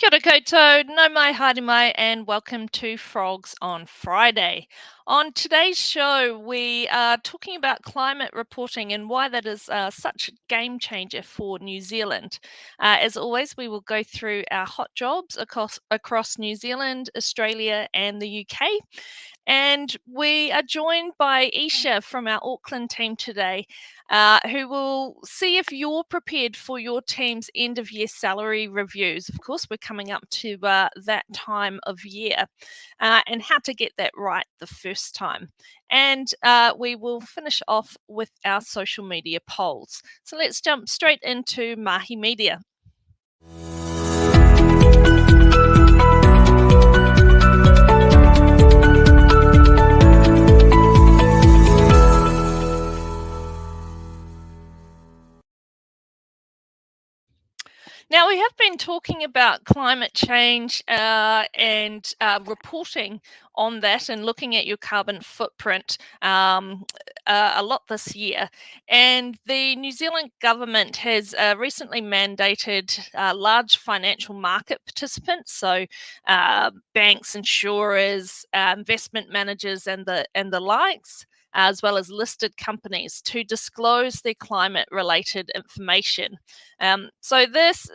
Kia ora koutou, no mai, haere mai, and welcome to Frogs on Friday. On today's show, we are talking about climate reporting and why that is such a game changer for New Zealand. As always, we will go through our hot jobs across New Zealand, Australia, and the UK. And we are joined by Esha from our Auckland team today, who will see if you're prepared for your team's end of year salary reviews. Of course, we're coming up to that time of year, and how to get that right the first time. And we will finish off with our social media polls. So let's jump straight into Mahi Media. Now, we have been talking about climate change and reporting on that and looking at your carbon footprint a lot this year. And the New Zealand government has recently mandated large financial market participants, so banks, insurers, investment managers, and the likes, as well as listed companies, to disclose their climate-related information. So this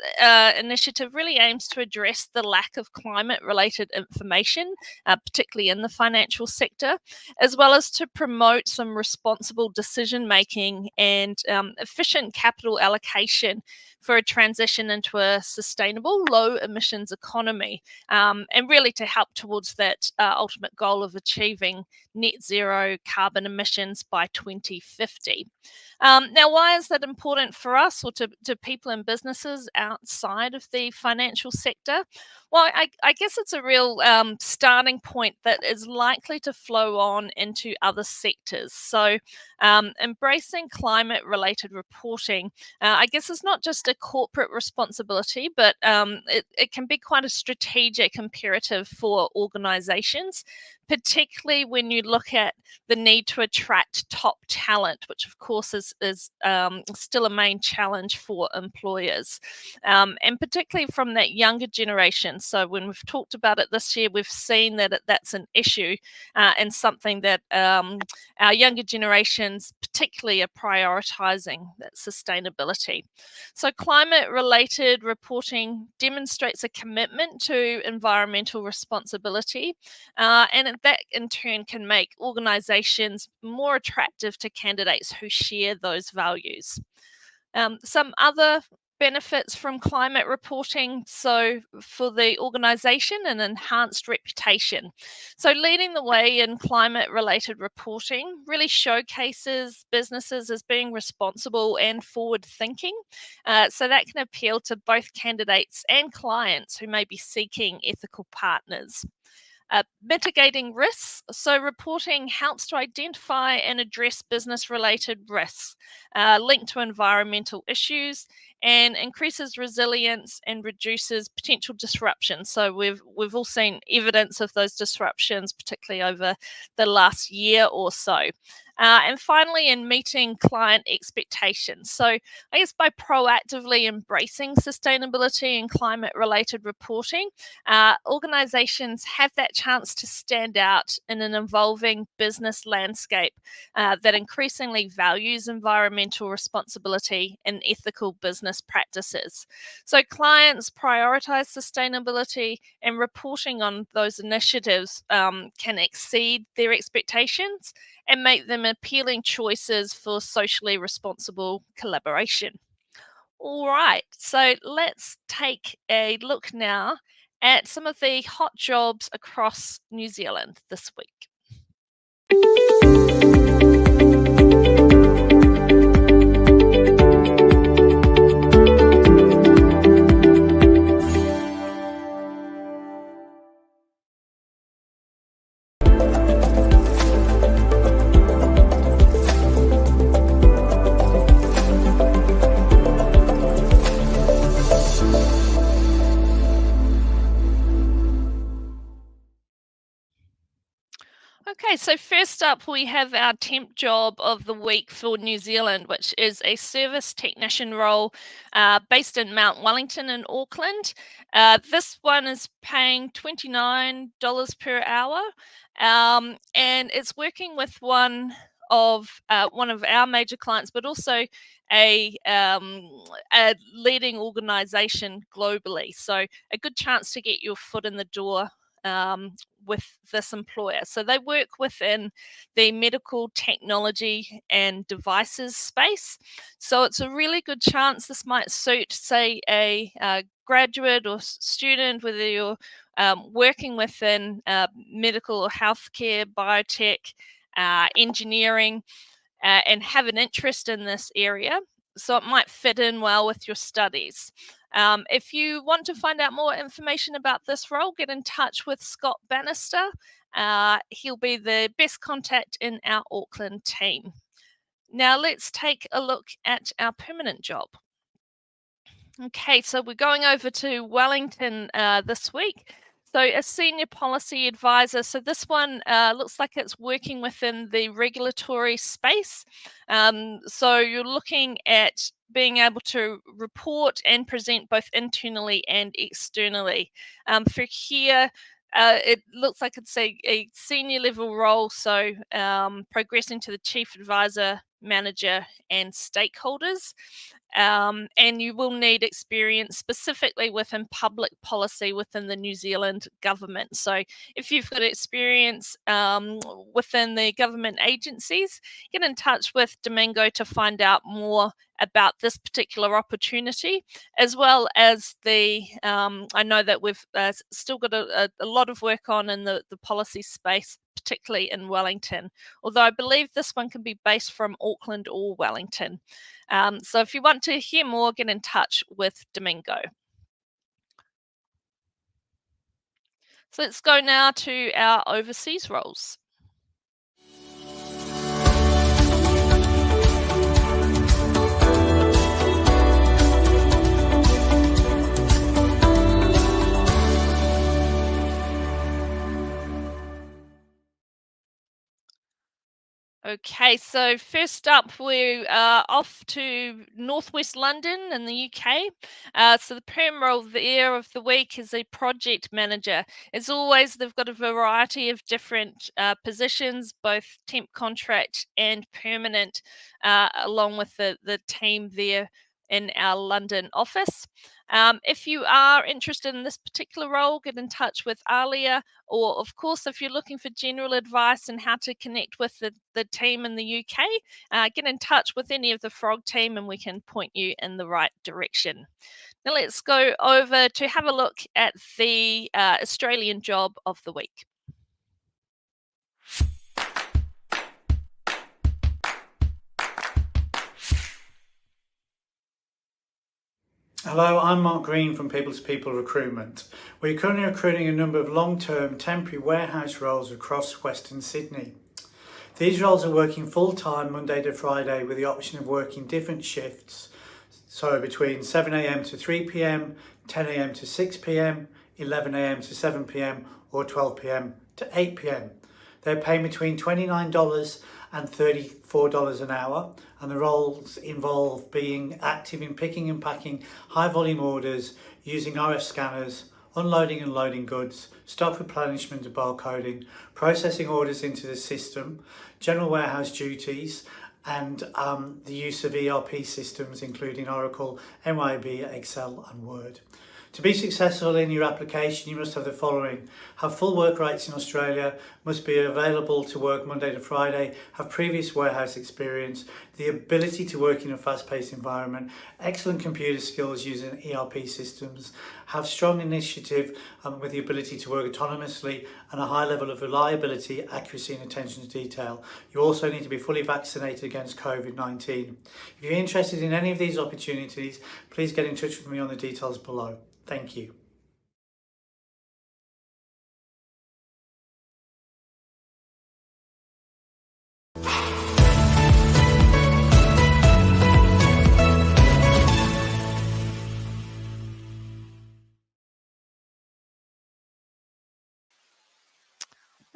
initiative really aims to address the lack of climate-related information, particularly in the financial sector, as well as to promote some responsible decision-making and efficient capital allocation for a transition into a sustainable, low-emissions economy, and really to help towards that ultimate goal of achieving net zero carbon emissions by 2050. Now, why is that important for us or to people and businesses outside of the financial sector? Well, I guess it's a real starting point that is likely to flow on into other sectors. So, embracing climate related reporting, I guess, is not just a corporate responsibility, but it can be quite a strategic imperative for organizations, particularly when you look at the need to attract top talent, which of course is still a main challenge for employers, and particularly from that younger generation. So when we've talked about it this year, we've seen that that's an issue and something that our younger generations particularly are prioritising, that sustainability. So climate-related reporting demonstrates a commitment to environmental responsibility, and that in turn can make organisations more attractive to candidates who share those values. Some other benefits from climate reporting, so for the organisation, an enhanced reputation. So leading the way in climate related reporting really showcases businesses as being responsible and forward thinking, so that can appeal to both candidates and clients who may be seeking ethical partners. Mitigating risks. So, reporting helps to identify and address business related risks linked to environmental issues, and increases resilience and reduces potential disruption. So, we've all seen evidence of those disruptions, particularly over the last year or so. And finally, in meeting client expectations. So, I guess by proactively embracing sustainability and climate related reporting, organizations have that chance to stand out in an evolving business landscape that increasingly values environmental responsibility and ethical business practices. So clients prioritize sustainability, and reporting on those initiatives can exceed their expectations and make them appealing choices for socially responsible collaboration. All right, so let's take a look now at some of the hot jobs across New Zealand this week. Okay, Okay, so first up we have our temp job of the week for New Zealand, which is a service technician role based in Mount Wellington in Auckland. This one is paying $29 per hour, and it's working with one of our major clients, but also a leading organization globally. So a good chance to get your foot in the door with this employer. So they work within the medical technology and devices space. So it's a really good chance this might suit, say, a graduate or student, whether you're working within medical or healthcare, biotech, engineering, and have an interest in this area. So it might fit in well with your studies. If you want to find out more information about this role, get in touch with Scott Bannister. He'll be the best contact in our Auckland team. Now let's take a look at our permanent job. Okay, so we're going over to Wellington this week. So a senior policy advisor. So this one looks like it's working within the regulatory space. So you're looking at being able to report and present both internally and externally. For here, it looks like it's a senior level role, so progressing to the chief advisor, manager, and stakeholders. And you will need experience specifically within public policy within the New Zealand government. So if you've got experience within the government agencies, get in touch with Domingo to find out more about this particular opportunity, as well as I know that we've still got a lot of work on in the policy space, particularly in Wellington, although I believe this one can be based from Auckland or Wellington. So if you want to hear more, get in touch with Domingo. So let's go now to our overseas roles. Okay, so first up, we are off to Northwest London in the UK. So the perm role there of the week is a project manager. As always, they've got a variety of different positions, both temp contract and permanent, along with the team there in our London office. If you are interested in this particular role, get in touch with Alia, or of course, if you're looking for general advice on how to connect with the team in the UK, get in touch with any of the Frog team and we can point you in the right direction. Now let's go over to have a look at the Australian job of the week. Hello, I'm Mark Green from People to People Recruitment. We're currently recruiting a number of long-term temporary warehouse roles across Western Sydney. These roles are working full-time Monday to Friday with the option of working different shifts, so between 7 a.m. to 3 p.m, 10 a.m. to 6 p.m, 11 a.m. to 7 p.m, or 12 p.m. to 8 p.m. They're paying between $29 and $34 an hour, and the roles involve being active in picking and packing high volume orders using RF scanners, unloading and loading goods, stock replenishment and barcoding, processing orders into the system, general warehouse duties, and the use of ERP systems including Oracle, MYB, Excel and Word. To be successful in your application, you must have the following: have full work rights in Australia, must be available to work Monday to Friday, have previous warehouse experience, the ability to work in a fast-paced environment, excellent computer skills using ERP systems, have strong initiative with the ability to work autonomously, and a high level of reliability, accuracy and attention to detail. You also need to be fully vaccinated against COVID-19. If you're interested in any of these opportunities, please get in touch with me on the details below. Thank you.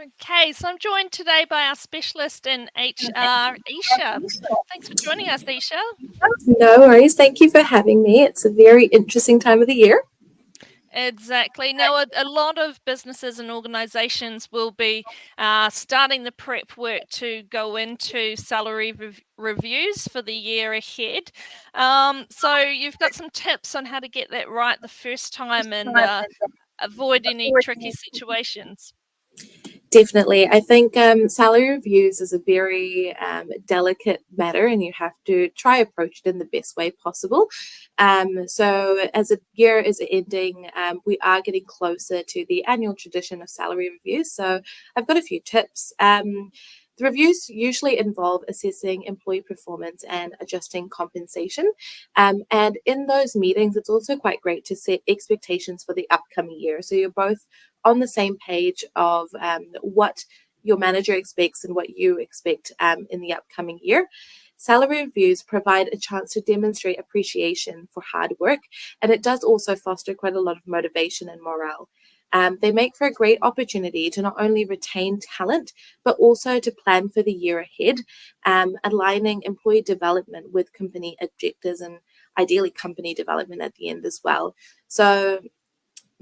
Okay, so I'm joined today by our specialist in HR, Esha. Thanks for joining us, Esha. No worries. Thank you for having me. It's a very interesting time of the year. Exactly. Now, a lot of businesses and organisations will be starting the prep work to go into salary reviews for the year ahead. So you've got some tips on how to get that right the first time and avoid any tricky situations. Definitely. I think salary reviews is a very delicate matter, and you have to try approach it in the best way possible. So as the year is ending, we are getting closer to the annual tradition of salary reviews. So I've got a few tips. The reviews usually involve assessing employee performance and adjusting compensation. And in those meetings, it's also quite great to set expectations for the upcoming year. So you're both on the same page of what your manager expects and what you expect in the upcoming year. Salary reviews provide a chance to demonstrate appreciation for hard work, and it does also foster quite a lot of motivation and morale. They make for a great opportunity to not only retain talent, but also to plan for the year ahead, aligning employee development with company objectives and ideally company development at the end as well. So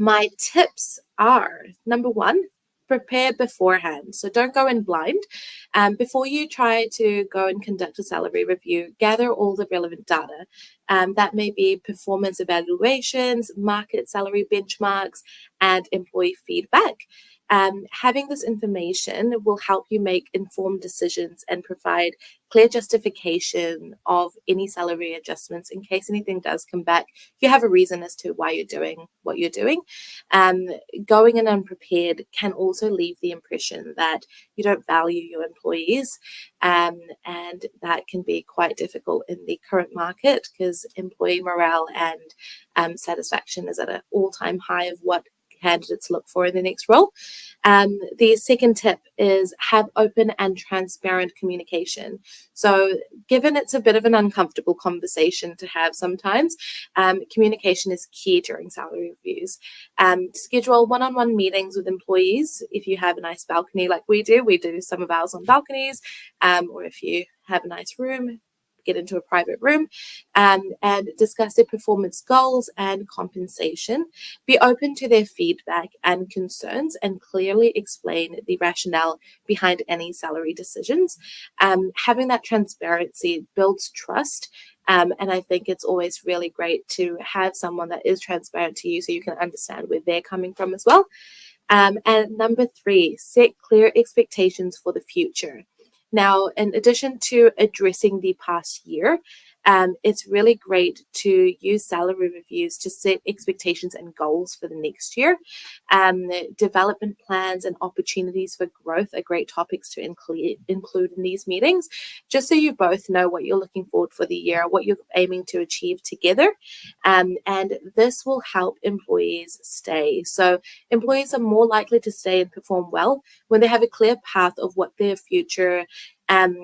my tips are, number one, prepare beforehand. So don't go in blind. Before you try to go and conduct a salary review, gather all the relevant data. That may be performance evaluations, market salary benchmarks, and employee feedback. Having this information will help you make informed decisions and provide clear justification of any salary adjustments in case anything does come back. You have a reason as to why you're doing what you're doing. Going in unprepared can also leave the impression that you don't value your employees, and that can be quite difficult in the current market because employee morale and satisfaction is at an all-time high of what candidates look for in the next role. The second tip is have open and transparent communication. So given it's a bit of an uncomfortable conversation to have sometimes, communication is key during salary reviews. Schedule one-on-one meetings with employees. If you have a nice balcony like we do some of ours on balconies, or if you have a nice room, get into a private room and discuss their performance goals and compensation. Be open to their feedback and concerns and clearly explain the rationale behind any salary decisions. Having that transparency builds trust. And I think it's always really great to have someone that is transparent to you so you can understand where they're coming from as well. And number three, set clear expectations for the future. Now, in addition to addressing the past year, it's really great to use salary reviews to set expectations and goals for the next year. Development plans and opportunities for growth are great topics to include in these meetings, just so you both know what you're looking forward for the year, what you're aiming to achieve together. And this will help employees stay. So employees are more likely to stay and perform well when they have a clear path of what their future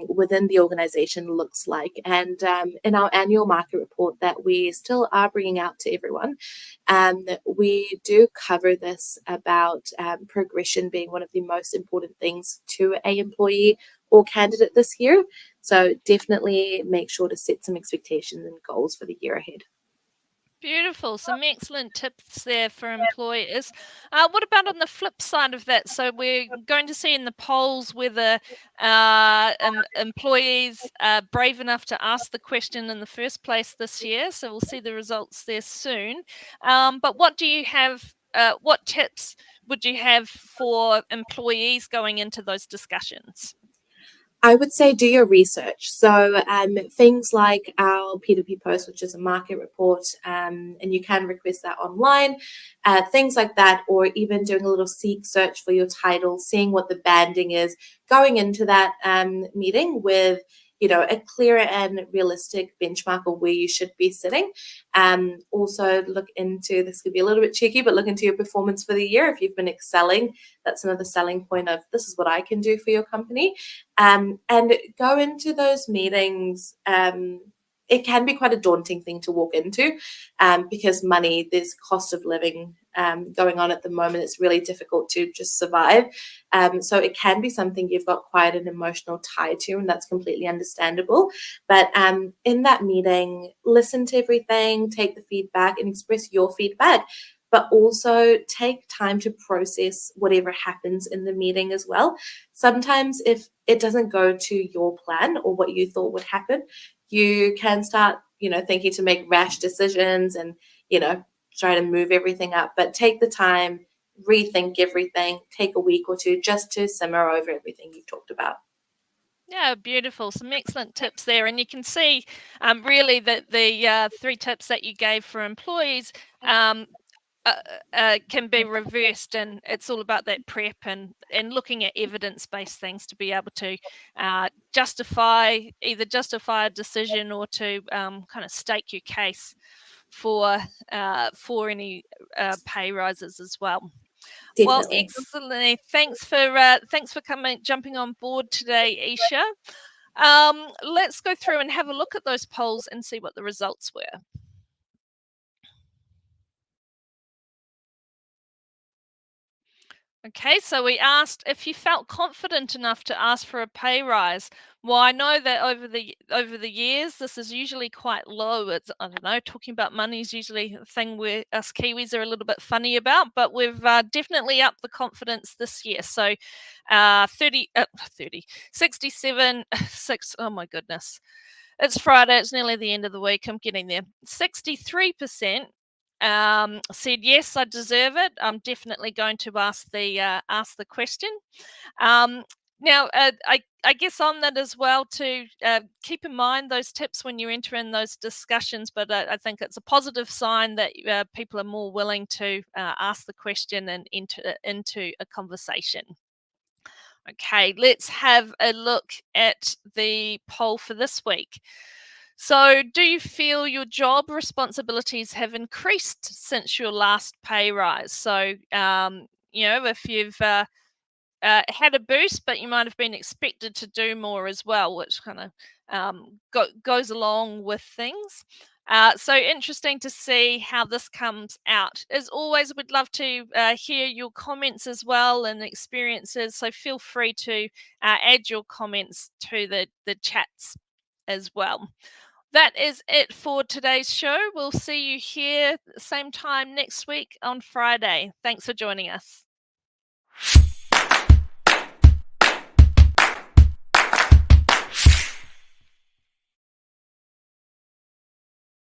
within the organization looks like. And in our annual market report that we still are bringing out to everyone, we do cover this about progression being one of the most important things to an employee or candidate this year. So definitely make sure to set some expectations and goals for the year ahead. Beautiful. Some excellent tips there for employers. What about on the flip side of that? So we're going to see in the polls whether employees are brave enough to ask the question in the first place this year. So we'll see the results there soon. But what do you have? What tips would you have for employees going into those discussions? I would say do your research. So things like our P2P post, which is a market report, and you can request that online, things like that, or even doing a little seek search for your title, seeing what the banding is, going into that meeting with a clear and realistic benchmark of where you should be sitting. Also look into, this could be a little bit cheeky, but look into your performance for the year. If you've been excelling, that's another selling point of this is what I can do for your company. And go into those meetings. It can be quite a daunting thing to walk into because money, there's cost of living going on at the moment. It's really difficult to just survive. So it can be something you've got quite an emotional tie to, and that's completely understandable. But in that meeting, listen to everything, take the feedback and express your feedback, but also take time to process whatever happens in the meeting as well. Sometimes if it doesn't go to your plan or what you thought would happen, you can start, thinking to make rash decisions and, try to move everything up. But take the time, rethink everything, take a week or two just to simmer over everything you've talked about. Yeah, beautiful. Some excellent tips there. And you can see really that the 3 tips that you gave for employees can be reversed, and it's all about that prep and looking at evidence-based things to be able to justify a decision or to kind of stake your case for any pay rises as well. Definitely. Well, excellent. Thanks for jumping on board today, Esha. Let's go through and have a look at those polls and see what the results were. Okay, so we asked if you felt confident enough to ask for a pay rise. Well, I know that over the years, this is usually quite low. It's, I don't know, talking about money is usually a thing where us Kiwis are a little bit funny about, but we've definitely upped the confidence this year. So 67, 6, oh my goodness. It's Friday, it's nearly the end of the week, I'm getting there. 63% said yes, I deserve it. I'm definitely going to ask the question. Now, I guess on that as well to keep in mind those tips when you enter in those discussions, but I think it's a positive sign that people are more willing to ask the question and enter into a conversation. Okay, let's have a look at the poll for this week. So, do you feel your job responsibilities have increased since your last pay rise? So, if you've had a boost, but you might have been expected to do more as well, which kind of goes along with things. So interesting to see how this comes out. As always, we'd love to hear your comments as well and experiences. So feel free to add your comments to the chats as well. That is it for today's show. We'll see you here same time next week on Friday. Thanks for joining us.